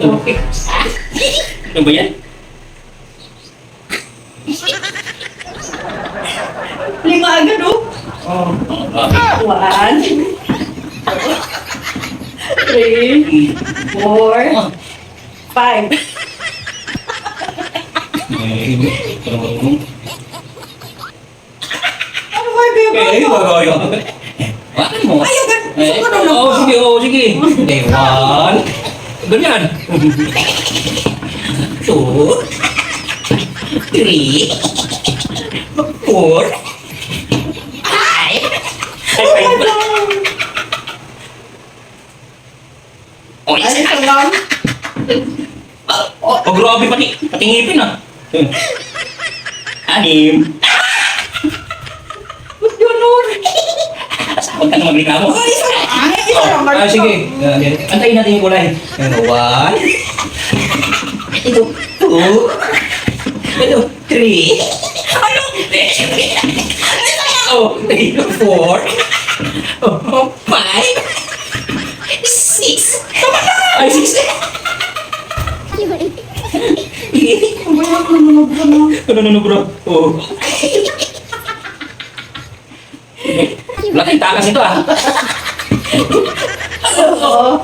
Ano ba yan? Lima agad, oh. Oh. 1, 3, 4, 5. Ano ba yung Okay, bago. Bakit mo? Ayaw, gusto ko nung Oo, sige, oo, sige. Okay, 1. Ganyan. 2. 3. 4. 5. Oh, Ay, isa. ito lang. Oh, grabe pati ngipin ah. 6. Ba't ganun? Huwag ka na magreklamo. Ay, isa lang. Sige. Antayin natin yung kulay. 1. Ito, 2. Ito, 3. Ano? Oh, 3, 4. 5. 6. Ay, 6. Ano, bro? Oh. Laking takas ito ah. Oo.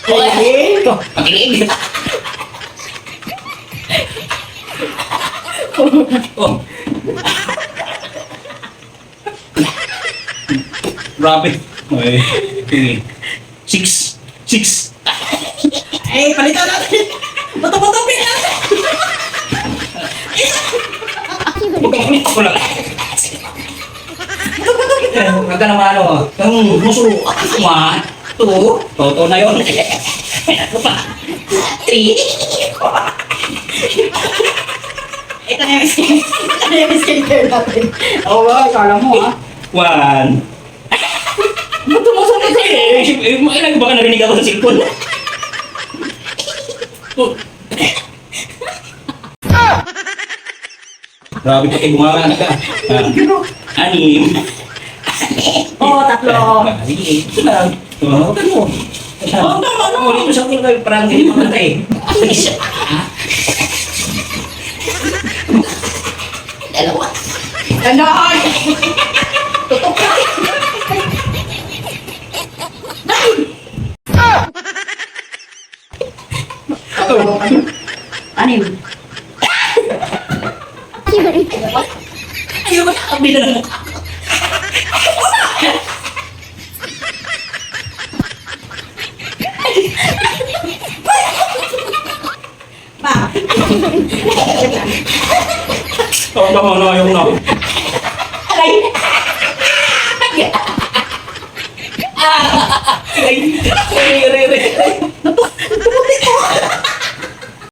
Ito, pakilig. Oh. Grabe. Ay, 6. 6. Ay, palitan natin. Bato-batopin natin. Huwag kang kulit ako lang. Huwag ka naman ano. Muso. 1, 2. Toto na yun. Ano pa? 3. Ito na yung skin. Ito na yung skincare natin. Oo, kala mo ah. 1. Ba't tumusunod sa'yo? Ilan ba ka narinig ako sa cellphone? Grabe pati bumanga na ka. 6. Oo, 3. Ito lang. Huwag ka mo. Oo, tama. Dito sa akin kayo parang hindi mamatay. 2. Ganon! Tutok ka! Anim. Ayaw ba nakabila ng mukha? Pa! Tama na yung na. Aray! Ay,